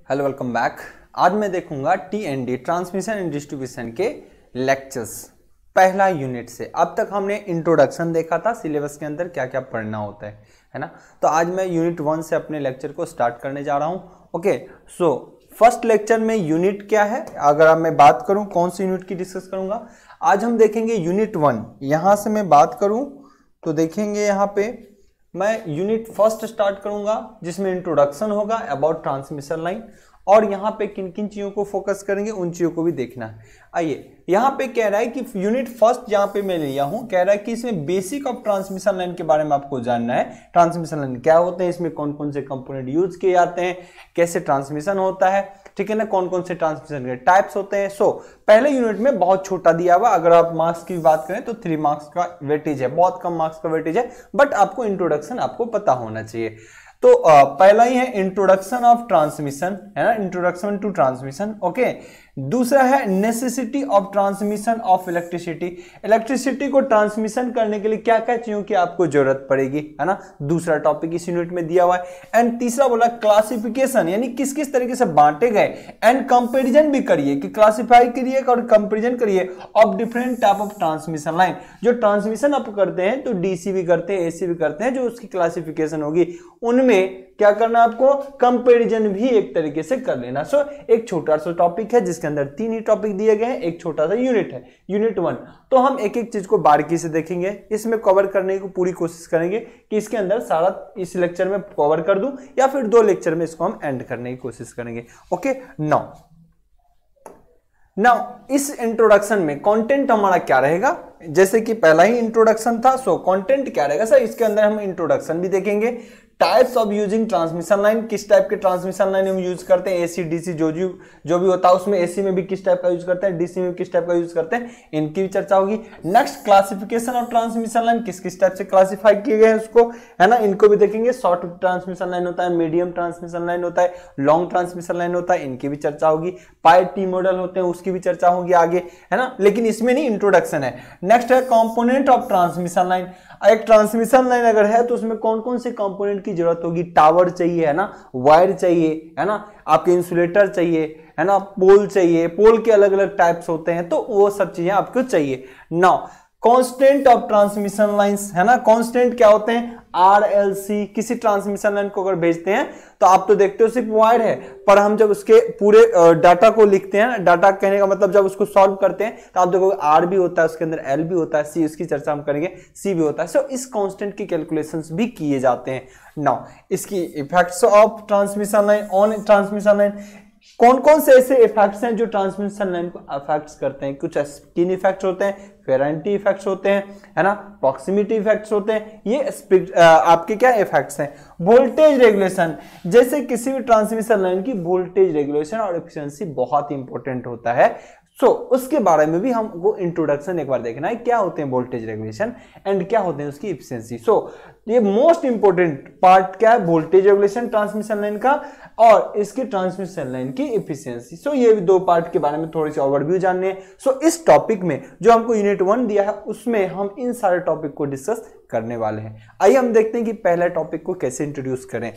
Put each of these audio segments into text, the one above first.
Hello welcome back. आज मैं देखूंगा टी ट्रांसमिशन एंड डिस्ट्रीब्यूशन के लेक्चर्स पहला यूनिट से। अब तक हमने इंट्रोडक्शन देखा था, सिलेबस के अंदर क्या क्या पढ़ना होता है ना। तो आज मैं यूनिट 1 से अपने लेक्चर को स्टार्ट करने जा रहा हूं। ओके, सो फर्स्ट लेक्चर में यूनिट क्या है, अगर अब मैं बात करूं कौन सी यूनिट की डिस्कस करूंगा, आज हम देखेंगे यूनिट 1। यहां से मैं बात करूं तो देखेंगे यहाँ पे मैं यूनिट फर्स्ट स्टार्ट करूंगा जिसमें इंट्रोडक्शन होगा अबाउट ट्रांसमिशन लाइन, और यहाँ पे किन किन चीजों को फोकस करेंगे उन चीजों को भी देखना है। आइए, यहाँ पे कह रहा है कि यूनिट फर्स्ट जहाँ पे मैं लिया हूँ, कह रहा है कि इसमें बेसिक ऑफ ट्रांसमिशन लाइन के बारे में आपको जानना है। ट्रांसमिशन लाइन क्या होते हैं, इसमें कौन कौन से कंपोनेंट यूज किए जाते हैं, कैसे ट्रांसमिशन होता है, ठीक है ना, कौन कौन से ट्रांसमिशन के टाइप्स होते हैं। सो पहले यूनिट में बहुत छोटा दिया हुआ, अगर आप मार्क्स की बात करें तो 3 मार्क्स का वेटेज है, बहुत कम मार्क्स का वेटेज है, बट आपको इंट्रोडक्शन आपको पता होना चाहिए। तो पहला ही है इंट्रोडक्शन ऑफ ट्रांसमिशन, है ना, इंट्रोडक्शन टू ट्रांसमिशन। ओके, दूसरा है necessity of transmission of electricity, electricity को ट्रांसमिशन करने के लिए क्या क्या चीजों की आपको जरूरत पड़ेगी, है ना, दूसरा टॉपिक इस यूनिट में दिया हुआ है। एंड तीसरा बोला क्लासिफिकेशन, यानी किस किस तरीके से बांटे गए, एंड कंपेरिजन भी करिए कि क्लासिफाई करिए और कंपेरिजन करिए of different type of transmission line. जो ट्रांसमिशन आप करते हैं तो डीसी भी करते हैं, एसी भी करते हैं, जो उसकी क्लासिफिकेशन होगी उनमें क्या करना आपको, कंपैरिजन भी एक तरीके से कर लेना। सो एक छोटा सा टॉपिक है जिसके अंदर 3 ही टॉपिक दिए गए हैं, एक छोटा सा यूनिट है, यूनिट 1। तो हम एक एक चीज को बारीकी से देखेंगे, इसमें कवर करने की पूरी कोशिश करेंगे कि इसके अंदर सारा इस लेक्चर में कवर कर दूं, या फिर 2 लेक्चर में इसको हम एंड करने की कोशिश करेंगे। ओके, नाउ इस इंट्रोडक्शन में कंटेंट हमारा क्या रहेगा, जैसे कि पहला ही इंट्रोडक्शन था, सो कंटेंट क्या रहेगा सर, इसके अंदर हम इंट्रोडक्शन भी देखेंगे, types of using transmission line, किस टाइप के ट्रांसमिशन लाइन हम यूज करते हैं, एसी डीसी जो भी होता है उसमें, एसी में भी किस टाइप का यूज करते हैं, डीसी में किस टाइप का यूज करते हैं, इनकी भी चर्चा होगी। Next classification of transmission line, किस किस टाइप से क्लासिफाई किए गए हैं उसको, है ना, इनको भी देखेंगे। शॉर्ट ट्रांसमिशन लाइन होता है, मीडियम ट्रांसमिशन लाइन होता है, लॉन्ग ट्रांसमिशन लाइन होता है, इनकी भी चर्चा होगी। पाई टी मॉडल होते हैं, उसकी भी चर्चा होगी आगे, है ना, लेकिन इसमें नहीं, इंट्रोडक्शन है। नेक्स्ट है कंपोनेंट ऑफ ट्रांसमिशन लाइन, एक ट्रांसमिशन लाइन अगर है तो उसमें कौन कौन से कंपोनेंट की जरूरत होगी, टावर चाहिए, है ना, वायर चाहिए, है ना, आपके इंसुलेटर चाहिए, है ना, पोल चाहिए, पोल के अलग अलग टाइप्स होते हैं, तो वो सब चीजें आपको चाहिए। Now constant of transmission lines, है ना, कांस्टेंट क्या होते हैं, आरएलसी। किसी ट्रांसमिशन लाइन को अगर भेजते हैं तो आप तो देखते हो सिर्फ वायर है, पर हम जब उसके पूरे डाटा को लिखते हैं, डाटा कहने का मतलब जब उसको सॉल्व करते हैं तो आप देखोगे आर भी होता है, उसके अंदर एल भी होता है, सी, उसकी चर्चा हम करेंगे, सी भी होता है। सो इस कांस्टेंट की कैलकुलेशंस भी किए जाते हैं। नाउ इसकी effects of transmission line on transmission line, कौन कौन से ऐसे इफेक्ट्स हैं जो ट्रांसमिशन लाइन को अफेक्ट्स करते हैं, कुछ स्किन इफेक्ट्स होते हैं, फेरेंटी इफेक्ट्स होते हैं, है ना, प्रॉक्सिमिटी इफेक्ट्स होते हैं, ये आपके क्या इफेक्ट्स हैं। वोल्टेज रेगुलेशन, जैसे किसी भी ट्रांसमिशन लाइन की वोल्टेज रेगुलेशन और एफिशिएंसी बहुत इंपॉर्टेंट होता है। सो उसके बारे में भी हमको इंट्रोडक्शन एक बार देखना है, क्या होते हैं वोल्टेज रेगुलेशन एंड क्या होते हैं उसकी एफिशिएंसी। सो ये मोस्ट इंपॉर्टेंट पार्ट क्या है, वोल्टेज रेगुलेशन ट्रांसमिशन लाइन का और इसकी ट्रांसमिशन लाइन की एफिशिएंसी। सो ये 2 पार्ट के बारे में थोड़ी सी ओवरव्यू जाननी है। सो इस टॉपिक में जो हमको यूनिट 1 दिया है उसमें हम इन सारे टॉपिक को डिस्कस करने वाले हैं। आइए हम देखते हैं कि पहले टॉपिक को कैसे इंट्रोड्यूस करें।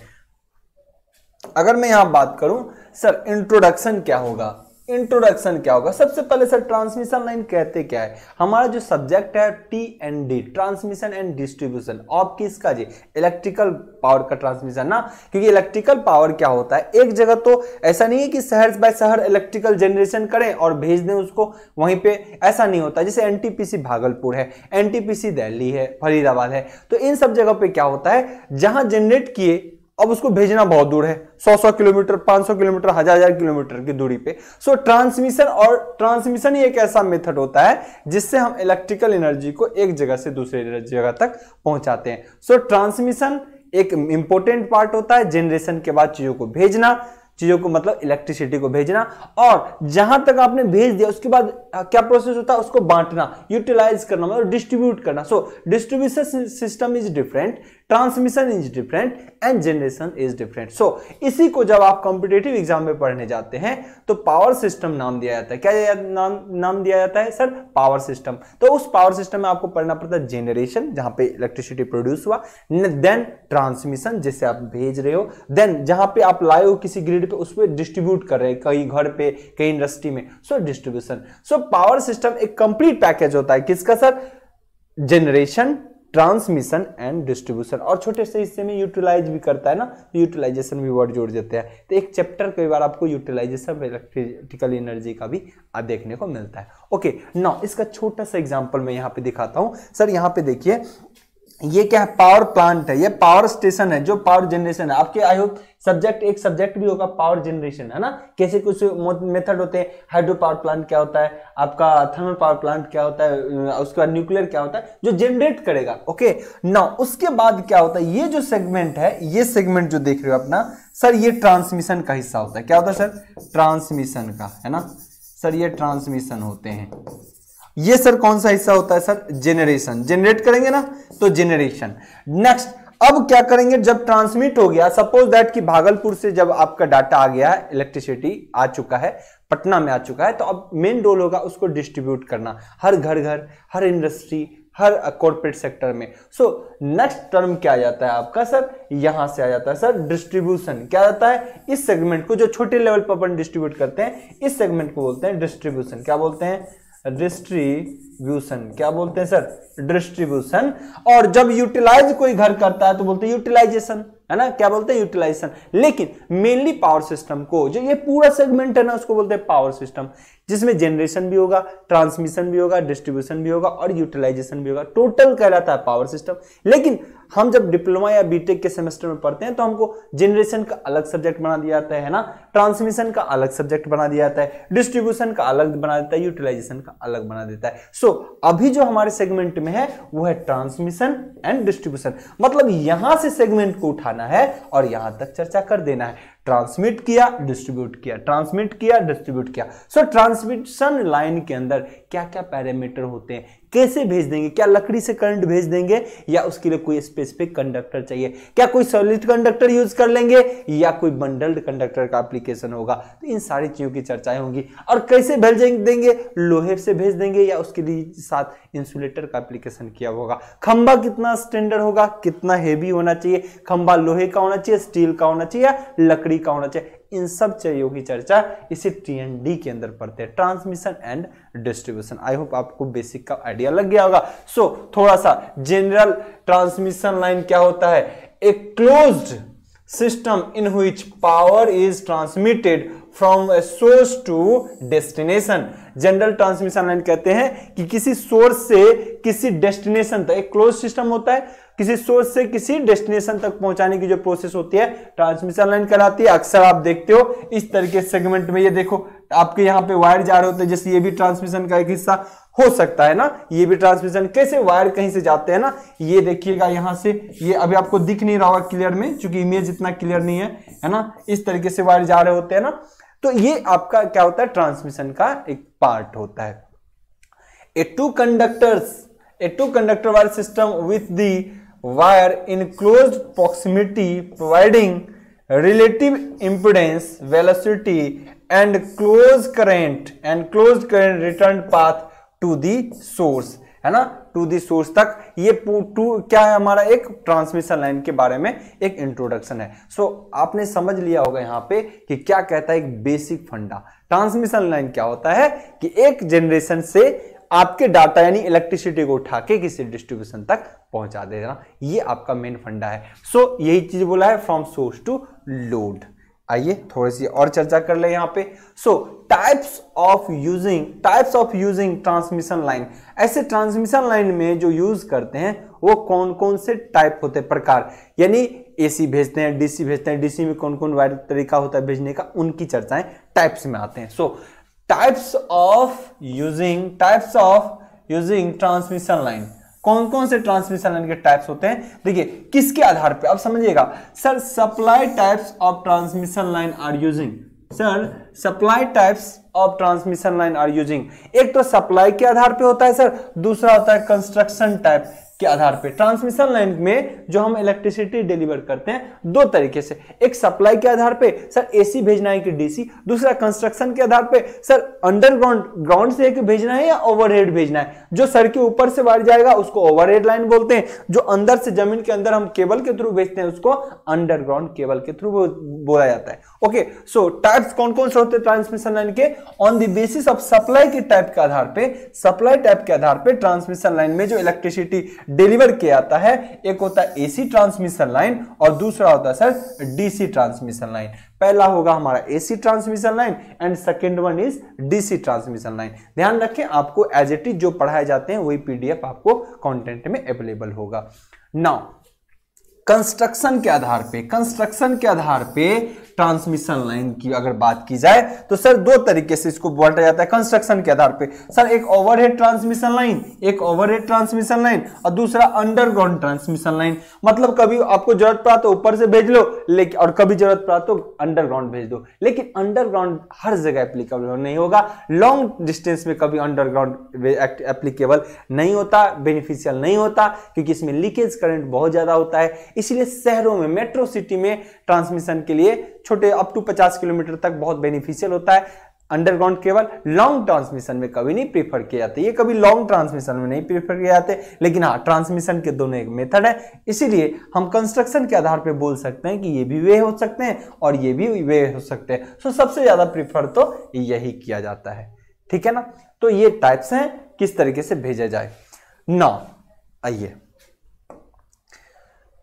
अगर मैं यहां बात करूं सर इंट्रोडक्शन क्या होगा, इंट्रोडक्शन क्या होगा, सबसे पहले सर ट्रांसमिशन लाइन कहते क्या है। हमारा जो सब्जेक्ट है टी ट्रांसमिशन एंड डिस्ट्रीब्यूशन, और किसका जी, इलेक्ट्रिकल पावर का ट्रांसमिशन ना, क्योंकि इलेक्ट्रिकल पावर क्या होता है, एक जगह तो ऐसा नहीं है कि शहर बाय शहर इलेक्ट्रिकल जनरेशन करें और भेज दें उसको वहीं पे, ऐसा नहीं होता। जैसे एनटीपीसी भागलपुर है, एनटीपीसी दिल्ली है, फरीदाबाद है, तो इन सब जगह पे क्या होता है, जहां जनरेट किए अब उसको भेजना बहुत दूर है, 100 किलोमीटर, 500 किलोमीटर, 1000 किलोमीटर की दूरी पे। सो ट्रांसमिशन ही एक ऐसा मेथड होता है जिससे हम इलेक्ट्रिकल एनर्जी को एक जगह से दूसरे जगह तक पहुंचाते हैं। सो ट्रांसमिशन एक इंपॉर्टेंट पार्ट होता है, जनरेशन के बाद चीजों को भेजना, चीजों को मतलब इलेक्ट्रिसिटी को भेजना, और जहां तक आपने भेज दिया उसके बाद क्या प्रोसेस होता है, उसको बांटना, यूटिलाइज करना, मतलब डिस्ट्रीब्यूट करना। So distribution system is different, transmission is different and generation is different. सो इसी को जब आप कॉम्पिटेटिव एग्जाम में पढ़ने जाते हैं तो पावर सिस्टम नाम दिया जाता है। क्या नाम दिया जाता है सर? Power system. तो उस पावर सिस्टम में आपको पढ़ना पड़ता है जनरेशन, जहां पे इलेक्ट्रिसिटी प्रोड्यूस हुआ, देन ट्रांसमिशन जिसे आप भेज रहे हो, देन जहां पे आप लाए हो किसी ग्रिड पे उस पर डिस्ट्रीब्यूट कर रहे हैं, कहीं घर पे कहीं इंडस्ट्री में, so distribution. So power system एक कंप्लीट पैकेज होता है किसका sir? Generation, transmission and distribution, और छोटे से हिस्से में यूटिलाइज भी करता है ना, यूटिलाइजेशन भी वर्ड जोड़ देते हैं। तो एक चैप्टर कई बार आपको यूटिलाइजेशन इलेक्ट्रिकल एनर्जी का भी देखने को मिलता है। ओके नाउ इसका छोटा सा एग्जांपल मैं यहाँ पे दिखाता हूँ सर। यहाँ पे देखिए ये क्या है? पावर प्लांट है, ये पावर स्टेशन है जो पावर जनरेशन है। आपके आई होप सब्जेक्ट एक सब्जेक्ट भी होगा पावर जनरेशन, है ना। कैसे कुछ मेथड होते हैं, हाइड्रो पावर प्लांट क्या होता है, आपका थर्मल पावर प्लांट क्या होता है, उसके बाद न्यूक्लियर क्या होता है जो जनरेट करेगा। ओके नाउ उसके बाद क्या होता है, ये जो सेगमेंट है, ये सेगमेंट जो देख रहे हो अपना सर, ये ट्रांसमिशन का हिस्सा होता है। क्या होता है सर? ट्रांसमिशन का, है ना सर, ये ट्रांसमिशन होते हैं। ये सर कौन सा हिस्सा होता है सर? जनरेशन। जनरेट करेंगे ना तो जनरेशन। नेक्स्ट अब क्या करेंगे, जब ट्रांसमिट हो गया, सपोज दैट कि भागलपुर से जब आपका डाटा आ गया है, इलेक्ट्रिसिटी आ चुका है, पटना में आ चुका है, तो अब मेन रोल होगा उसको डिस्ट्रीब्यूट करना हर घर, हर इंडस्ट्री, हर कॉर्पोरेट सेक्टर में। सो नेक्स्ट टर्म क्या आ जाता है आपका सर? यहां से आ जाता है सर डिस्ट्रीब्यूशन। क्या आता है? इस सेगमेंट को जो छोटे लेवल पर अपन डिस्ट्रीब्यूट करते हैं, इस सेगमेंट को बोलते हैं डिस्ट्रीब्यूशन। क्या बोलते हैं? डिस्ट्रीब्यूशन। क्या बोलते हैं सर? डिस्ट्रीब्यूशन। और जब यूटिलाइज कोई घर करता है तो बोलते हैं यूटिलाइजेशन, है ना। क्या बोलते हैं? यूटिलाइजेशन। लेकिन मेनली पावर सिस्टम को, जो ये पूरा सेगमेंट है ना, उसको बोलते हैं पावर सिस्टम, जिसमें जनरेशन भी होगा, ट्रांसमिशन भी होगा, डिस्ट्रीब्यूशन भी होगा और यूटिलाइजेशन भी होगा। टोटल कहलाता है पावर सिस्टम। लेकिन हम जब डिप्लोमा या बीटेक के सेमेस्टर में पढ़ते हैं तो हमको जनरेशन का अलग सब्जेक्ट बना दिया जाता है ना, ट्रांसमिशन का अलग सब्जेक्ट बना दिया जाता है, डिस्ट्रीब्यूशन का अलग बना देता है, यूटिलाइजेशन का अलग बना देता है। सो अभी जो हमारे सेगमेंट में है वो है ट्रांसमिशन एंड डिस्ट्रीब्यूशन। मतलब यहां से सेगमेंट को उठाना है और यहां तक चर्चा कर देना है। ट्रांसमिट किया, डिस्ट्रीब्यूट किया, ट्रांसमिट किया, डिस्ट्रीब्यूट किया। सो ट्रांसमिशन लाइन के अंदर क्या क्या पैरामीटर होते हैं, कैसे भेज देंगे, क्या लकड़ी से करंट भेज देंगे या उसके लिए कोई स्पेसिफिक कंडक्टर चाहिए, क्या कोई सॉलिड कंडक्टर यूज कर लेंगे या कोई बंडल्ड कंडक्टर का एप्लीकेशन होगा। तो इन सारी चीजों की चर्चाएं होंगी। और कैसे भेज देंगे, लोहे से भेज देंगे या उसके लिए साथ इंसुलेटर का एप्लीकेशन किया होगा। खंबा कितना स्टैंडर्ड होगा, कितना हेवी होना चाहिए, खंबा लोहे का होना चाहिए, स्टील का होना चाहिए या लकड़ी का होना चाहिए। इन सब चीजों की चर्चा इसी TND के अंदर पढ़ते हैं, transmission and distribution. I hope आपको बेसिक का आइडिया लग गया होगा। सो थोड़ा सा जनरल ट्रांसमिशन लाइन क्या होता है? A closed system in which power is transmitted from a source to destination. General transmission line कहते हैं कि किसी सोर्स से किसी डेस्टिनेशन तक, एक क्लोज सिस्टम होता है, किसी सोर्स से किसी डेस्टिनेशन तक पहुंचाने की जो प्रोसेस होती है ट्रांसमिशन लाइन कहलाती है। अक्सर आप देखते हो इस तरह के सेगमेंट में, ये देखो आपके यहाँ पे वायर जा रहे होते हैं, जैसे ये भी ट्रांसमिशन का एक हिस्सा हो सकता है ना, ये भी ट्रांसमिशन। कैसे वायर कहीं से जाते हैं ना, ये देखिएगा यहां से, ये अभी आपको दिख नहीं रहा होगा क्लियर में क्योंकि इमेज इतना क्लियर नहीं है ना, इस तरीके से वायर जा रहे होते हैं ना। तो ये आपका क्या होता है? ट्रांसमिशन का एक पार्ट होता है। A two conductor wire system with the wire in closed proximity providing relative impedance, velocity and closed current return path to the source, है ना, टू दी सोर्स तक। ये क्या है? हमारा एक ट्रांसमिशन लाइन के बारे में एक इंट्रोडक्शन है। सो आपने समझ लिया होगा यहाँ पे कि क्या कहता है एक बेसिक फंडा। ट्रांसमिशन लाइन क्या होता है कि एक जनरेशन से आपके डाटा यानी इलेक्ट्रिसिटी को उठा के किसी डिस्ट्रीब्यूशन तक पहुंचा देना, ये आपका मेन फंडा है। सो यही चीज बोला है, फ्रॉम सोर्स टू लोड। आइए थोड़ी सी और चर्चा कर ले यहाँ पे। सो types of using transmission line. ऐसे ट्रांसमिशन लाइन में जो यूज करते हैं वो कौन कौन से टाइप होते हैं, प्रकार, यानी AC भेजते हैं, DC भेजते हैं, DC में कौन कौन वायर तरीका होता है भेजने का, उनकी चर्चाएं टाइप्स में आते हैं। सो types of using transmission line, कौन कौन से ट्रांसमिशन लाइन के टाइप्स होते हैं? देखिए किसके आधार पे, आप समझिएगा sir. Supply types of transmission line are using, एक तो सप्लाई के आधार पे होता है सर, दूसरा होता है कंस्ट्रक्शन टाइप। के आधार पे ट्रांसमिशन लाइन में जो हम इलेक्ट्रिसिटी डिलीवर करते हैं दो तरीके से, एक सप्लाई के आधार पे सर एसी भेजना है कि डीसी, दूसरा कंस्ट्रक्शन के आधार पे सर अंडरग्राउंड ग्राउंड से एक भेजना है या ओवरहेड भेजना है। जो सर के ऊपर से वायर जाएगा उसको ओवरहेड लाइन बोलते हैं, जो अंदर से जमीन के अंदर हम केबल के थ्रू भेजते हैं उसको अंडरग्राउंड केबल के थ्रू बोला जाता है। ओके, सो टाइप्स कौन कौन से होते हैं ट्रांसमिशन लाइन के? On the basis of supply के टाइप के आधार पे, सप्लाई टाइप के आधार पे ट्रांसमिशन लाइन में जो इलेक्ट्रिसिटी डिलीवर किया जाता है, एक होता है एसी ट्रांसमिशन लाइन और दूसरा होता है सर डीसी ट्रांसमिशन लाइन। पहला होगा हमारा AC transmission line and second one is DC transmission line. ध्यान रखें, आपको एज इट इज जो पढ़ाए जाते हैं वही पीडीएफ आपको कंटेंट में अवेलेबल होगा। नाउ कंस्ट्रक्शन के आधार पे ट्रांसमिशन लाइन की अगर बात की जाए तो सर दो तरीके से इसको बांटा जाता है कंस्ट्रक्शन के आधार पे। सर एक ओवरहेड ट्रांसमिशन लाइन और दूसरा अंडरग्राउंड ट्रांसमिशन लाइन। मतलब कभी आपको जरूरत पड़ा तो ऊपर से भेज लो, लेकिन और कभी जरूरत पड़ा तो अंडरग्राउंड भेज दो, लेकिन अंडरग्राउंड हर जगह एप्लीकेबल नहीं होगा। लॉन्ग डिस्टेंस में कभी अंडरग्राउंड एप्लीकेबल नहीं होता, बेनिफिशियल नहीं होता, क्योंकि इसमें लीकेज करंट बहुत ज्यादा होता है। इसलिए शहरों में, मेट्रो सिटी में ट्रांसमिशन के लिए छोटे अप टू 50 किलोमीटर तक बहुत बेनिफिशियल होता है अंडरग्राउंड केबल। लॉन्ग ट्रांसमिशन में कभी नहीं प्रीफर किए जाते, ये कभी लॉन्ग ट्रांसमिशन में नहीं प्रीफर किए जाते, लेकिन हाँ ट्रांसमिशन के दोनों एक मेथड है। इसीलिए हम कंस्ट्रक्शन के आधार पे बोल सकते हैं कि ये भी वे हो सकते हैं और ये भी वे हो सकते हैं। सो सबसे ज्यादा प्रीफर तो यही किया जाता है, ठीक है ना। तो ये टाइप्स हैं किस तरीके से भेजा जाए। नाउ आइए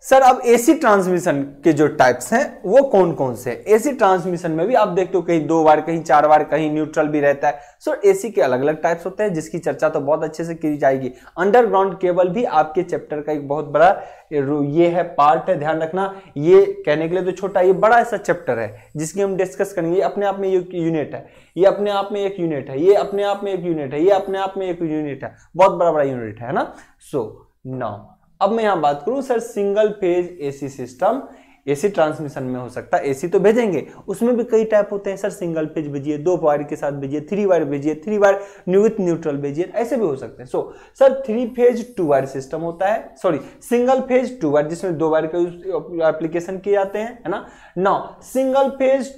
सर, अब एसी ट्रांसमिशन के जो टाइप्स हैं वो कौन कौन से? एसी ट्रांसमिशन में भी आप देखते हो कहीं 2 बार, कहीं 4 बार, कहीं न्यूट्रल भी रहता है। सो एसी के अलग अलग टाइप्स होते हैं जिसकी चर्चा तो बहुत अच्छे से की जाएगी। अंडरग्राउंड केबल भी आपके चैप्टर का एक बहुत बड़ा ये है, पार्ट है। ध्यान रखना, ये कहने के लिए तो छोटा, ये बड़ा ऐसा चैप्टर है जिसकी हम डिस्कस करेंगे। ये अपने आप में एक यूनिट है, ये अपने आप में एक यूनिट है, ये अपने आप में एक यूनिट है, ये अपने आप में एक यूनिट है, बहुत बड़ा बड़ा यूनिट है ना। सो नाउ अब मैं यहां बात करूं sir single phase AC system. AC transmission में हो सकता है, एसी तो भेजेंगे, उसमें भी कई टाइप होते हैं सर। सिंगल फेज भेजिए, 2 वायर के साथ भेजिए, 3 वायर भेजिए, 3 वायर विथ न्यूट्रल भेजिए, ऐसे भी हो सकते हैं। So sir 3 phase 2 wire system होता है, सॉरी सिंगल फेज 2 वायर, जिसमें 2 वायर का एप्लीकेशन किए जाते हैं, है ना। Now single phase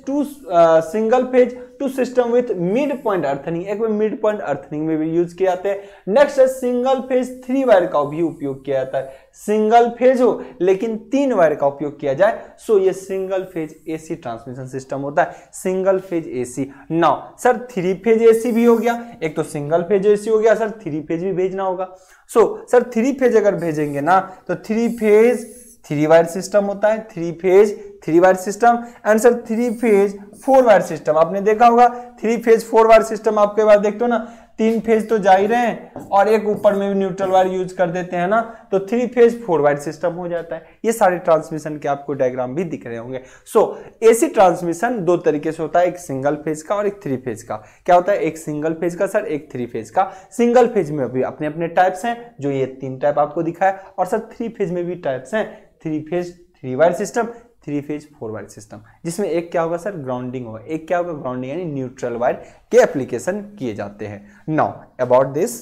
2 system with mid point earthing, एक में मिड पॉइंट अर्थिंग में भी यूज किए जाते हैं। नेक्स्ट है सिंगल फेज 3 वायर का भी उपयोग किया जाता है। सिंगल फेज हो लेकिन 3 वायर का उपयोग किया जाए, सो ये single phase AC transmission system होता है, single phase AC. Now sir 3 phase AC भी हो गया, एक तो सिंगल फेज एसी हो गया, सर 3 फेज भी भेजना होगा। सो सर 3 फेज अगर भेजेंगे ना तो 3 फेज 3 वायर सिस्टम होता है, 3 phase 3 wire system. And sir 3 phase 4 wire system आपने देखा होगा। 3 फेज 4 वायर सिस्टम आपके बाद देखते हो ना, 3 फेज तो जा ही रहे हैं और एक ऊपर में भी न्यूट्रल वायर यूज कर देते हैं ना, तो 3 फेज 4 वायर सिस्टम हो जाता है। ये सारे ट्रांसमिशन के आपको डायग्राम भी दिख रहे होंगे। सो एसी ट्रांसमिशन 2 तरीके से होता है, एक सिंगल फेज का और एक 3 फेज का। क्या होता है? एक सिंगल फेज का सर, एक 3 फेज का। सिंगल फेज में भी अपने अपने टाइप्स हैं, जो ये 3 टाइप आपको दिखाया, और सर 3 फेज में भी टाइप्स हैं, 3 phase 3 wire system, 3 phase 4 wire system, जिसमें एक क्या होगा सर, ग्राउंडिंग होगा। एक क्या होगा, ग्राउंडिंग यानी न्यूट्रल वायर के एप्लीकेशन किए जाते हैं। नाउ अबाउट दिस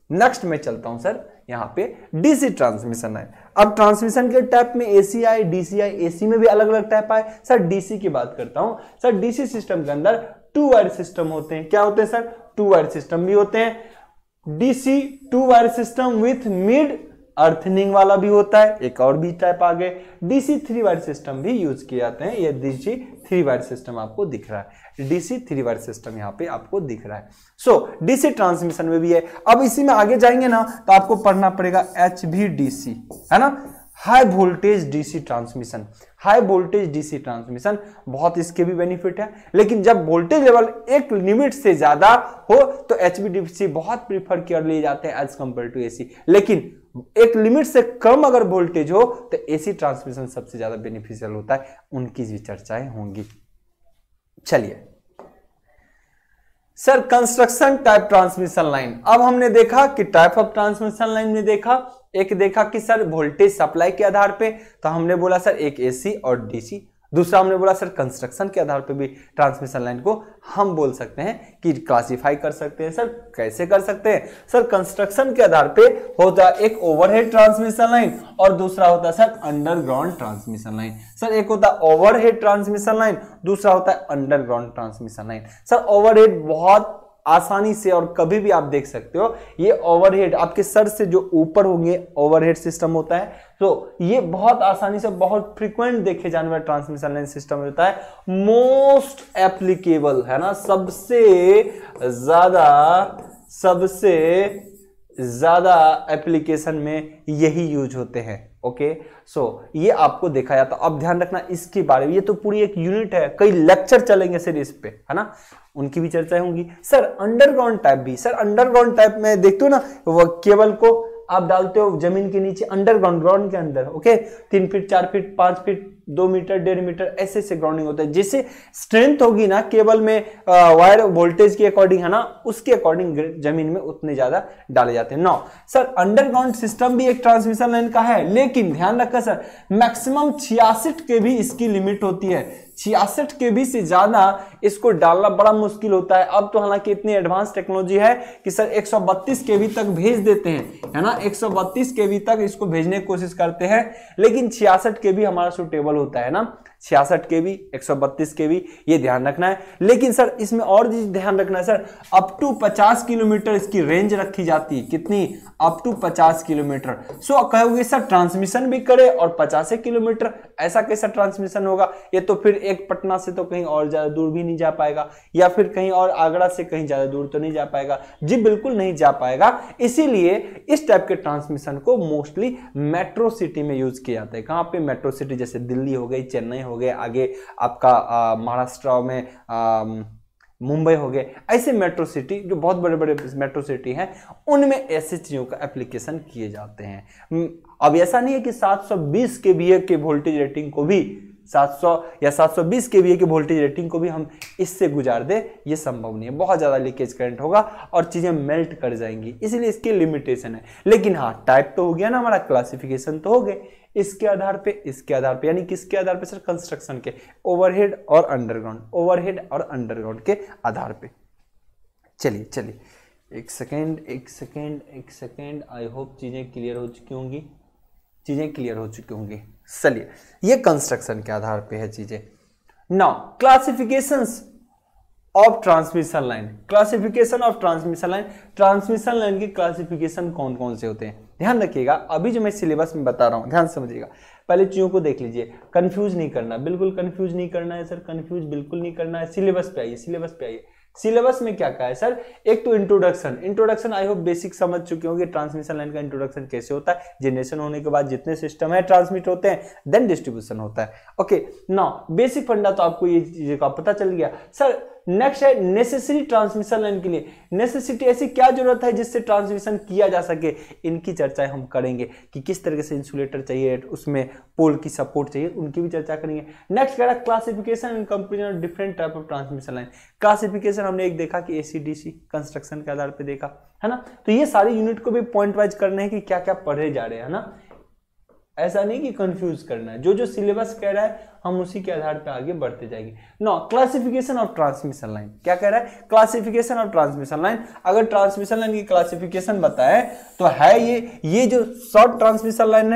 नेक्स्ट मैं चलता हूं सर यहाँ पे डीसी ट्रांसमिशन है। अब ट्रांसमिशन के टाइप में एसी आए, डीसी आए, एसी में भी अलग अलग टाइप आए। सर डीसी की बात करता हूं। सर डीसी सिस्टम के अंदर 2 वायर सिस्टम होते हैं। क्या होते हैं सर? 2 वायर सिस्टम भी होते हैं। DC 2 wire system with mid earthing वाला भी होता है, एक और भी टाइप आ गए। डीसी 3 वायर सिस्टम भी यूज किए जाते हैं। ये डीसी 3 वायर सिस्टम आपको दिख रहा है, डीसी 3 वायर सिस्टम यहाँ पे आपको दिख रहा है। सो डीसी ट्रांसमिशन में भी है। अब इसी में आगे जाएंगे ना तो आपको पढ़ना पड़ेगा HVDC, है ना, high voltage DC transmission. High voltage DC transmission बहुत इसके भी बेनिफिट है, लेकिन जब वोल्टेज लेवल एक लिमिट से ज्यादा हो तो HVDC बहुत प्रीफर कर लिए जाते हैं एज कंपेयर टू एसी। लेकिन एक लिमिट से कम अगर वोल्टेज हो तो एसी ट्रांसमिशन सबसे ज्यादा बेनिफिशियल होता है, उनकी भी चर्चाएं होंगी। चलिए sir construction type transmission line. अब हमने देखा कि टाइप ऑफ ट्रांसमिशन लाइन में एक देखा कि सर वोल्टेज सप्लाई के आधार पे, तो हमने बोला सर एक एसी और डीसी। दूसरा हमने बोला सर कंस्ट्रक्शन के आधार पे भी ट्रांसमिशन लाइन को हम बोल सकते हैं कि क्लासिफाई कर सकते हैं। सर कैसे कर सकते हैं? सर कंस्ट्रक्शन के आधार पे होता है एक ओवरहेड ट्रांसमिशन लाइन और दूसरा होता है sir underground transmission line. Sir एक होता है ओवरहेड ट्रांसमिशन लाइन, दूसरा होता है underground transmission line. Sir overhead बहुत आसानी से और कभी भी आप देख सकते हो, ये ओवरहेड आपके सर से जो ऊपर होंगे ओवरहेड सिस्टम होता है, तो ये बहुत आसानी से बहुत फ्रीक्वेंट देखे जाने वाला ट्रांसमिशन लाइन सिस्टम होता है। मोस्ट एप्लीकेबल है ना, सबसे ज्यादा एप्लीकेशन में यही यूज होते हैं। ओके सो ये आपको देखा जाता। अब ध्यान रखना इसके बारे में, ये तो पूरी एक यूनिट है, कई लेक्चर चलेंगे सर इस पे, है ना, उनकी भी चर्चाएं होंगी। सर अंडरग्राउंड टाइप भी, सर अंडरग्राउंड टाइप में देखते हो ना, वो केबल को आप डालते हो जमीन के नीचे अंडरग्राउंड, ग्राउंड के अंदर। Okay 3 feet 4 feet 5 feet 2 metre 1.5 metre ऐसे से ग्राउंडिंग होता है। जैसे स्ट्रेंथ होगी ना केबल में वायर वोल्टेज के अकॉर्डिंग, है ना, उसके अकॉर्डिंग जमीन में उतने ज्यादा डाले जाते हैं। 9 सर अंडरग्राउंड सिस्टम भी एक ट्रांसमिशन लाइन का है, लेकिन ध्यान रखा सर मैक्सिमम 66 के भी इसकी लिमिट होती है। 66 केबी से ज्यादा इसको डालना बड़ा मुश्किल होता है। अब तो हालांकि इतनी एडवांस टेक्नोलॉजी है कि सर 132 केबी तक भेज देते हैं, है ना, 132 केबी तक इसको भेजने की कोशिश करते हैं, लेकिन 66 केबी हमारा सुटेबल होता है ना। 66 केबी 132 केबी ये ध्यान रखना है। लेकिन सर इसमें और चीज ध्यान रखना है सर, अप टू 50 किलोमीटर इसकी रेंज रखी जाती है। कितनी? Up to 50 kilometre. सो कहोगे सर ट्रांसमिशन भी करे और 50 किलोमीटर, ऐसा कैसा ट्रांसमिशन होगा? ये तो फिर एक पटना से तो कहीं और ज्यादा दूर भी नहीं जा पाएगा, या फिर कहीं और आगरा से कहीं ज्यादा दूर तो नहीं जा पाएगा जी, बिल्कुल नहीं जा पाएगा। इसीलिए इस टाइप के ट्रांसमिशन को मोस्टली मेट्रो सिटी में यूज किया जाता है। कहां पे? मेट्रो सिटी, जैसे दिल्ली हो गई, चेन्नई हो गए, आगे आपका महाराष्ट्र में मुंबई हो गए, ऐसे मेट्रो सिटी जो बहुत बड़े बड़े मेट्रो सिटी हैं, उनमें ऐसी चीजों का एप्लीकेशन किए जाते हैं। अब ऐसा नहीं है कि 720 केवीए के वोल्टेज रेटिंग को भी 700 या 720 केवीए के वोल्टेज रेटिंग को भी हम इससे गुजार दे, ये संभव नहीं है। बहुत ज्यादा लीकेज करंट होगा और चीजें मेल्ट कर जाएंगी, इसलिए इसकी लिमिटेशन है। लेकिन हाँ टाइप तो हो गया ना हमारा, क्लासिफिकेशन तो हो गए इसके आधार पे यानी किसके आधार पे सर? कंस्ट्रक्शन के, ओवरहेड और अंडरग्राउंड, ओवरहेड और अंडरग्राउंड के आधार पे। चलिए एक सेकेंड, आई होप चीजें क्लियर हो चुकी होंगी। चलिए ये कंस्ट्रक्शन के आधार पे है चीजें। Now classifications of transmission line, transmission line की क्लासिफिकेशन कौन कौन से होते हैं? ध्यान रखिएगा, अभी जो मैं सिलेबस में बता रहा हूं ध्यान समझिएगा, पहले चीजों को देख लीजिए, कंफ्यूज नहीं करना, बिल्कुल कंफ्यूज नहीं करना है सर, कंफ्यूज बिल्कुल नहीं करना है। सिलेबस पे आइए। सिलेबस में क्या है सर? एक तो इंट्रोडक्शन आई होप बेसिक समझ चुके होंगे, ट्रांसमिशन लाइन का इंट्रोडक्शन कैसे होता है, जनरेशन होने के बाद जितने सिस्टम है ट्रांसमिट होते हैं, देन डिस्ट्रीब्यूशन होता है। ओके नाउ बेसिक फंडा तो आपको ये चीजें का पता चल गया। सर नेक्स्ट है नेसेसरी ट्रांसमिशन लाइन के लिए, नेसेसिटी ऐसी क्या जरूरत है जिससे ट्रांसमिशन किया जा सके, इनकी चर्चाएं हम करेंगे कि किस तरीके से इंसुलेटर चाहिए, उसमें पोल की सपोर्ट चाहिए, उनकी भी चर्चा करेंगे। नेक्स्ट कह रहा है classification and comparison of different type of transmission line. Classification हमने एक देखा कि एसी-डीसी कंस्ट्रक्शन के आधार पर देखा, है ना, तो ये सारी यूनिट को भी पॉइंट वाइज करने हैं कि क्या क्या पढ़े जा रहे हैं, है ना, ऐसा नहीं कि कंफ्यूज करना है। जो सिलेबस कह रहा है हम उसी के आधार पे आगे बढ़ते जाएंगे। No classification of transmission line क्या कह रहा है? क्लासिफिकेशन ऑफ ट्रांसमिशन लाइन, अगर ट्रांसमिशन लाइन की क्लासिफिकेशन बताए तो है ये जो शॉर्ट ट्रांसमिशन लाइन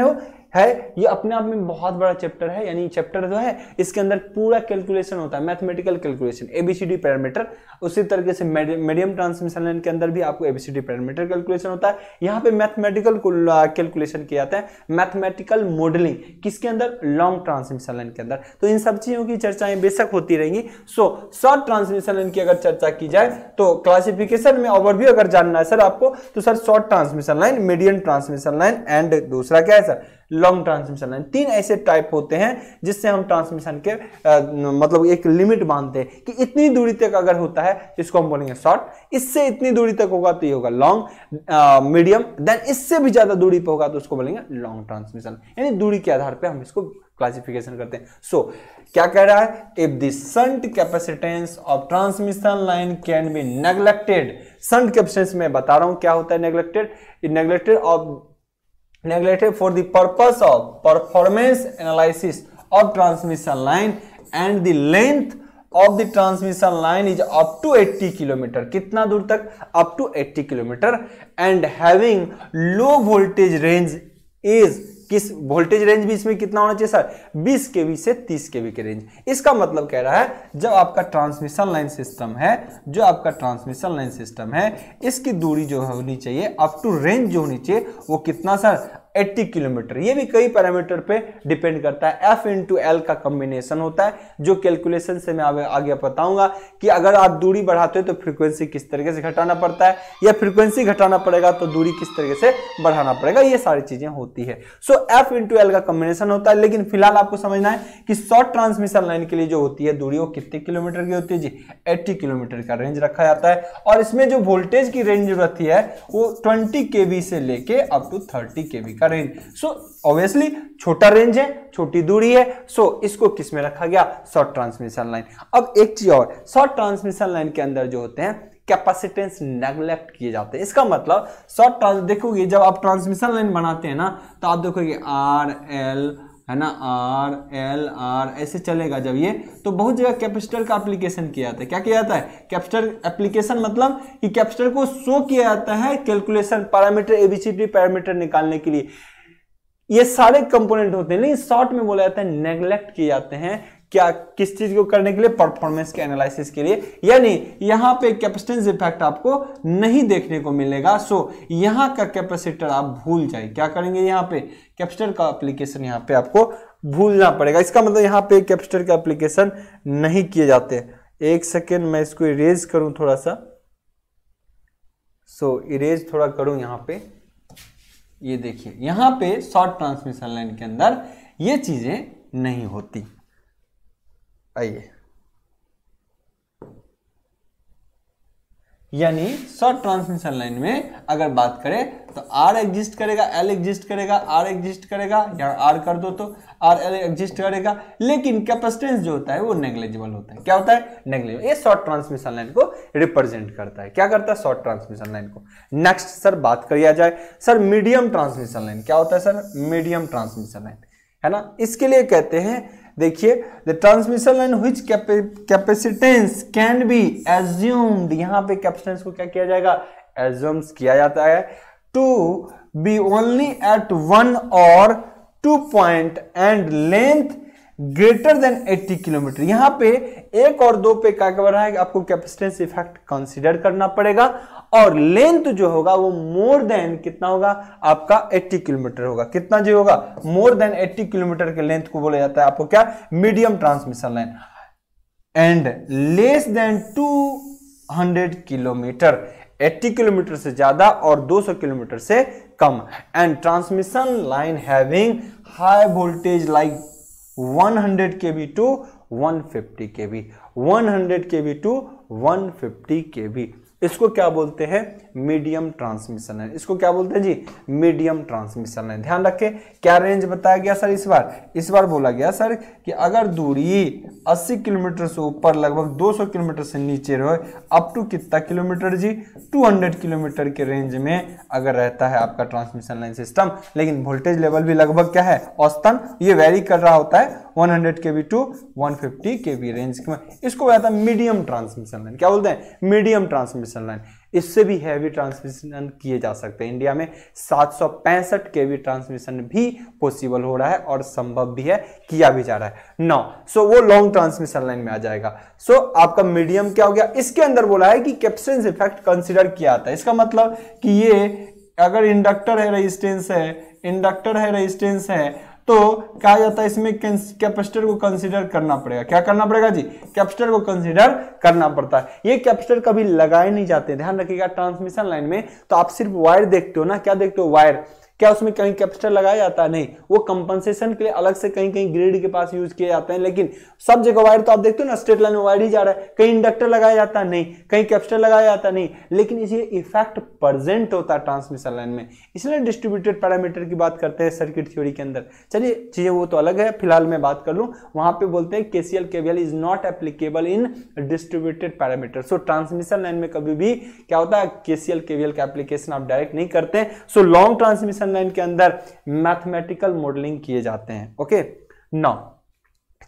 है ये अपने आप में बहुत बड़ा चैप्टर है, यानी चैप्टर जो है इसके अंदर पूरा कैलकुलेशन होता है, मैथमेटिकल कैलकुलेशन, एबीसीडी पैरामीटर। उसी तरीके से मीडियम ट्रांसमिशन लाइन के अंदर भी आपको एबीसीडी पैरामीटर कैलकुलेशन होता है। यहाँ पे मैथमेटिकल कैलकुलेशन किया जाता है, मैथमेटिकल मॉडलिंग किसके अंदर? लॉन्ग ट्रांसमिशन लाइन के अंदर। तो इन सब चीजों की चर्चाएं बेशक होती रहेंगी। सो शॉर्ट ट्रांसमिशन लाइन की अगर चर्चा की जाए तो क्लासिफिकेशन में ओवरव्यू अगर जानना है सर आपको, तो sir short transmission line, medium transmission line and दूसरा क्या है सर? Long transmission line. 3 ऐसे टाइप होते हैं जिससे हम ट्रांसमिशन के मतलब एक लिमिट बांधते हैं कि इतनी दूरी तक अगर होता है इसको हम बोलेंगे शॉर्ट, इससे इतनी दूरी तक होगा तो ये होगा लॉन्ग, मीडियम, देन इससे भी ज्यादा दूरी पे होगा तो उसको बोलेंगे लॉन्ग ट्रांसमिशन, यानी दूरी के आधार पे हम इसको क्लासिफिकेशन करते हैं। सो क्या कह रहा है? If the shunt capacitance of transmission line can be neglected, shunt capacitance में बता रहा हूं क्या होता है neglected for the purpose of performance analysis of transmission line and the length of the transmission line is up to 80 kilometre, कितना दूर तक, up to 80 kilometre, and having low voltage range is, किस वोल्टेज रेंज भी इसमें कितना होना चाहिए sir, 20 kV से 30 केवी के रेंज। इसका मतलब कह रहा है जब आपका ट्रांसमिशन लाइन सिस्टम है, जो आपका ट्रांसमिशन लाइन सिस्टम है, इसकी दूरी जो होनी चाहिए अप टू रेंज जो होनी चाहिए वो कितना सर, 80 किलोमीटर। ये भी कई पैरामीटर पे डिपेंड करता है, F इंटू एल का कॉम्बिनेशन होता है, जो कैलकुलेशन से मैं आगे बताऊंगा कि अगर आप दूरी बढ़ाते हो तो फ्रीक्वेंसी किस तरीके से घटाना पड़ता है, या फ्रीक्वेंसी घटाना पड़ेगा तो दूरी किस तरीके से बढ़ाना पड़ेगा, ये सारी चीजें होती है। सो F इंटू एल का कॉम्बिनेशन होता है, लेकिन फिलहाल आपको समझना है कि शॉर्ट ट्रांसमिशन लाइन के लिए जो होती है दूरी वो कितने किलोमीटर की होती है जी, 80 किलोमीटर का रेंज रखा जाता है, और इसमें जो वोल्टेज की रेंज रहती है वो 20 केवी से लेके up to 30 kV range. So obviously छोटा रेंज है, छोटी दूरी है, सो इसको किस में रखा गया, शॉर्ट ट्रांसमिशन लाइन। अब एक चीज और, शॉर्ट ट्रांसमिशन लाइन के अंदर जो होते हैं कैपेसिटेंस नेग्लेक्ट किए जाते हैं। इसका मतलब शॉर्ट देखोगे जब आप ट्रांसमिशन लाइन बनाते हैं ना, तो आप देखोगे आर एल है ना, आर एल आर ऐसे चलेगा जब ये, तो बहुत जगह कैपेसिटर का एप्लीकेशन किया जाता है। क्या किया जाता है, कैपेसिटर एप्लीकेशन, मतलब कि कैपेसिटर को शो किया जाता है कैलकुलेशन पैरामीटर, एबीसीडी पैरामीटर निकालने के लिए। ये सारे कंपोनेंट होते हैं, लेकिन शॉर्ट में बोला जाता है नेग्लेक्ट किए जाते हैं, क्या, किस चीज को करने के लिए, परफॉर्मेंस के एनालिसिस के लिए, यानी यहां पे कैपेसिटेंस इफेक्ट आपको नहीं देखने को मिलेगा। सो यहां का कैपेसिटर आप भूल जाए, क्या करेंगे, यहां पे कैपेसिटर का एप्लीकेशन यहां पे आपको भूलना पड़ेगा। इसका मतलब यहां पे कैपेसिटर का एप्लीकेशन नहीं किए जाते। एक सेकेंड मैं इसको इरेज करूं थोड़ा सा, सो इरेज थोड़ा करूं यहां पे, ये देखिए यहां पे शॉर्ट ट्रांसमिशन लाइन के अंदर ये चीजें नहीं होती। आइए, यानी शॉर्ट ट्रांसमिशन लाइन में अगर बात करें तो R एग्जिस्ट करेगा, L एग्जिस्ट करेगा, R एग्जिस्ट करेगा, यहाँ R कर दो तो R L एग्जिस्ट करेगा, लेकिन कैपेसिटेंस जो होता है वो नेग्लिजिबल होता है। क्या होता है, नेग्लिजिबल। ये शॉर्ट ट्रांसमिशन लाइन को रिप्रेजेंट करता है। क्या करता है, शॉर्ट ट्रांसमिशन लाइन को। नेक्स्ट सर बात किया जाए सर मीडियम ट्रांसमिशन लाइन। क्या होता है सर, मीडियम ट्रांसमिशन लाइन, है ना। इसके लिए कहते हैं, देखिए, the transmission line which capacitance can be assumed, यहां पे कैपेसिटेंस को क्या किया जाएगा, एज्यूम्स किया जाता है, टू बी ओनली एट 1 और 2 point and length greater than 80 kilometre. यहां पे 1 और 2 पे क्या कर रहा है, आपको कैपेसिटेंस इफेक्ट कंसीडर करना पड़ेगा, और लेंथ जो होगा वो मोर देन कितना होगा, आपका 80 किलोमीटर होगा। कितना जो होगा, मोर देन 80 किलोमीटर के लेंथ को बोला जाता है आपको क्या, medium transmission line. And less than 200 kilometre, 80 kilometre से ज्यादा और 200 किलोमीटर से कम। And transmission line having high voltage like 100 kV to 150 kV, 100 kV to 150 kV, इसको क्या बोलते हैं, मीडियम ट्रांसमिशन लाइन। इसको क्या बोलते हैं जी, मीडियम ट्रांसमिशन लाइन। ध्यान रखें क्या रेंज बताया गया सर, इस बार बोला गया सर कि अगर दूरी 80 किलोमीटर से ऊपर लगभग 200 किलोमीटर से नीचे रहे, अप टू कितना किलोमीटर जी, 200 किलोमीटर के रेंज में अगर रहता है आपका ट्रांसमिशन लाइन सिस्टम, लेकिन वोल्टेज लेवल भी लगभग क्या है, औसतन ये वेरी कर रहा होता है 100 kV टू 150 kV रेंज में, इसको कहता है मीडियम ट्रांसमिशन लाइन। क्या बोलते हैं, मीडियम ट्रांसमिशन लाइन। इससे भी हैवी ट्रांसमिशन किए जा सकते हैं। इंडिया में 765 kV ट्रांसमिशन भी पॉसिबल हो रहा है और संभव भी है, किया भी जा रहा है। नो, सो वो लॉन्ग ट्रांसमिशन लाइन में आ जाएगा। सो आपका मीडियम क्या हो गया, इसके अंदर बोला है कि कैपेसिटेंस इफेक्ट कंसीडर किया जाता है। इसका मतलब कि ये अगर इंडक्टर है, रेजिस्टेंस है, इंडक्टर है, रेजिस्टेंस है, तो कहा जाता है इसमें कैपेसिटर को कंसीडर करना पड़ेगा। क्या करना पड़ेगा जी, कैपेसिटर को कंसीडर करना पड़ता है। ये कैपेसिटर कभी लगाए नहीं जाते, ध्यान रखिएगा। ट्रांसमिशन लाइन में तो आप सिर्फ वायर देखते हो ना, क्या देखते हो, वायर। क्या उसमें कहीं कैपेसिटर लगाया जाता है, नहीं। वो कंपनसेशन के लिए अलग से कहीं कहीं ग्रिड के पास यूज किए जाते हैं, लेकिन सब जगह वायर तो आप देखते हो ना, स्ट्रेट लाइन में वायर ही जा रहा है। कहीं इंडक्टर लगाया जाता है, नहीं। कहीं कैपेसिटर लगाया जाता नहीं, लेकिन इसे इफेक्ट प्रेजेंट होता है ट्रांसमिशन लाइन में। इसलिए डिस्ट्रीब्यूटेड पैरामीटर की बात करते हैं सर्किट थ्योरी के अंदर। चलिए चीजें वो तो अलग है, फिलहाल मैं बात कर लूं, वहां पे बोलते हैं KCL KVL is not applicable in distributed parameter. So transmission line में कभी भी क्या होता है, केसीएल केवीएल का एप्लीकेशन आप डायरेक्ट नहीं करते। सो लॉन्ग ट्रांसमिशन लाइन के अंदर मैथमेटिकल मॉडलिंग किए जाते हैं। ओके, नाउ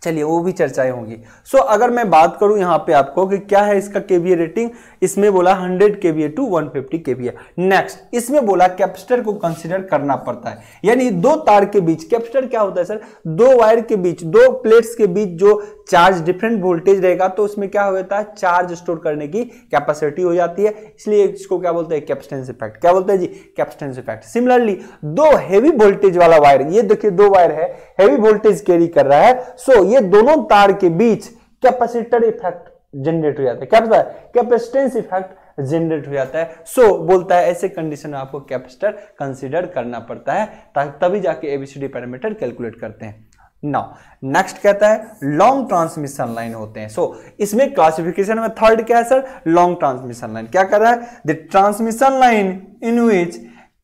चलिए वो भी चर्चाएं होंगी। सो अगर मैं बात करूं यहां पे आपको कि क्या है इसका केवीए रेटिंग, इसमें बोला 100 केवीए टू 150 केवीए। नेक्स्ट इसमें बोला कैपेसिटर को कंसीडर करना पड़ता है, यानी दो तार के बीच, कैपेसिटर क्या होता है सर, दो वायर के बीच, दो प्लेट्स के बीच जो चार्ज डिफरेंट वोल्टेज रहेगा तो उसमें क्या होता है, चार्ज स्टोर करने की कैपेसिटी हो जाती है, इसलिए इसको क्या बोलते हैं, कैपेसिटेंस इफेक्ट। क्या बोलते हैं जी, कैपेसिटेंस इफेक्ट। सिमिलरली दो हेवी वोल्टेज वाला वायर, ये देखिए दो वायर है, हेवी वोल्टेज कैरी कर रहा है, सो ये दोनों तार के बीच कैपेसिटर इफेक्ट जनरेट हो जाता है। क्या पता है, कैपेसिटेंस इफेक्ट जनरेट हो जाता है। सो बोलता है ऐसे कंडीशन में आपको कैपेसिटर कंसीडर करना पड़ता है, तभी जाके एबीसीडी पैरामीटर कैलकुलेट करते हैं। नाउ नेक्स्ट कहता है लॉन्ग ट्रांसमिशन लाइन होते हैं। सो इसमें क्लासिफिकेशन में थर्ड क्या है सर, लॉन्ग ट्रांसमिशन लाइन। क्या कर रहा है, the transmission line in which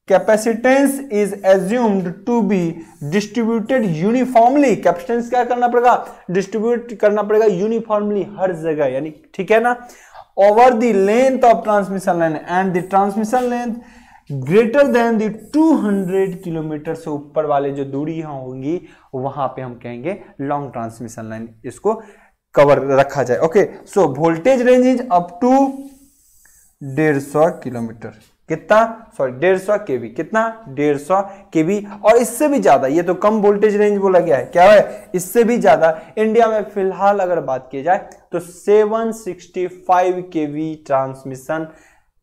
capacitance is assumed to be distributed uniformly. Capacitance क्या करना पड़ेगा, डिस्ट्रीब्यूट करना पड़ेगा यूनिफॉर्मली हर जगह, यानी ठीक है ना, over the length of transmission line and the transmission length greater than the 200 kilometre से ऊपर वाले जो दूरी होंगी वहां पे हम कहेंगे लॉन्ग ट्रांसमिशन लाइन, इसको कवर रखा जाए। Okay, so voltage range is up to 150 kilometre, कितना, सॉरी 150 केवी, कितना 150 केवी, और इससे भी ज्यादा, ये तो कम वोल्टेज रेंज बोला गया है, क्या है, इससे भी ज्यादा इंडिया में फिलहाल अगर बात की जाए तो 765 केवी ट्रांसमिशन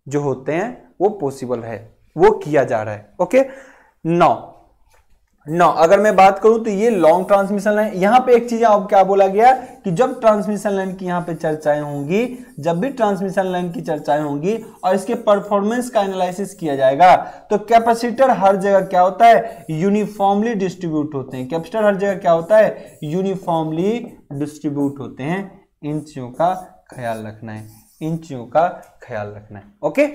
जो होते हैं वो पॉसिबल है, वो किया जा रहा है। ओके, नौ अगर मैं बात करूं तो ये लॉन्ग ट्रांसमिशन लाइन, यहां पे एक चीज अब क्या बोला गया कि जब ट्रांसमिशन लाइन की यहां पे चर्चाएं होंगी, जब भी ट्रांसमिशन लाइन की चर्चाएं होंगी और इसके परफॉर्मेंस का एनालिसिस किया जाएगा तो कैपेसिटर हर जगह क्या होता है, यूनिफॉर्मली डिस्ट्रीब्यूट होते हैं। कैपेसिटर हर जगह क्या होता है, यूनिफॉर्मली डिस्ट्रीब्यूट होते हैं। इन चीजों का ख्याल रखना है, इन चीजों का ख्याल रखना है। ओके,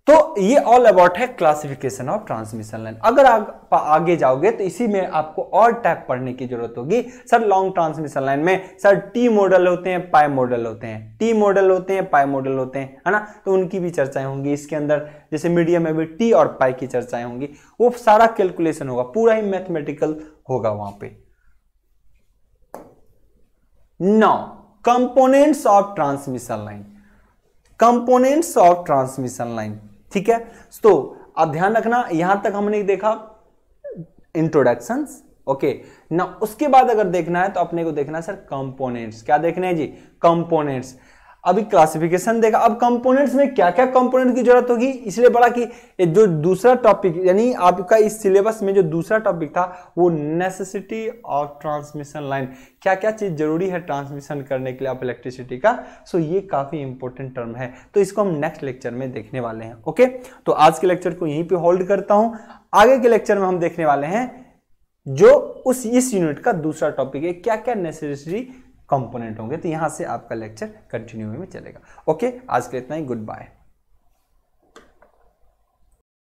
तो ये ऑल अबाउट है क्लासिफिकेशन ऑफ ट्रांसमिशन लाइन। अगर आप आगे जाओगे तो इसी में आपको और टाइप पढ़ने की जरूरत होगी। सर लॉन्ग ट्रांसमिशन लाइन में सर टी मॉडल होते हैं, पाई मॉडल होते हैं, टी मॉडल होते हैं, पाई मॉडल होते हैं, है ना, तो उनकी भी चर्चाएं होंगी इसके अंदर। जैसे मीडियम में भी टी और पाई की चर्चाएं होंगी, वो सारा कैलकुलेशन होगा, पूरा ही मैथमेटिकल होगा वहां पे। Now components of transmission line, components of transmission line, ठीक है। तो अब ध्यान रखना, यहां तक हमने देखा इंट्रोडक्शंस, ओके ना, उसके बाद अगर देखना है तो अपने को देखना है सर कंपोनेंट्स। क्या देखना है जी, कंपोनेंट्स। अभी क्लासिफिकेशन देखा, अब कंपोनेंट्स में क्या क्या कंपोनेंट की जरूरत होगी, इसलिए बड़ा कि जो दूसरा टॉपिक, यानी आपका इस सिलेबस में जो दूसरा टॉपिक था वो नेसेसिटी ऑफ ट्रांसमिशन लाइन, क्या क्या चीज जरूरी है ट्रांसमिशन करने के लिए ऑफ इलेक्ट्रिसिटी का। सो ये काफी इंपॉर्टेंट टर्म है, तो इसको हम नेक्स्ट लेक्चर में देखने वाले हैं। ओके, तो आज के लेक्चर को यहीं पे होल्ड करता हूं। आगे के लेक्चर में हम देखने वाले हैं जो इस यूनिट का दूसरा टॉपिक है, क्या क्या नेसेसरी कंपोनेंट होंगे। तो यहां से आपका लेक्चर कंटिन्यू में चलेगा। ओके, आज के इतना ही, गुड बाय।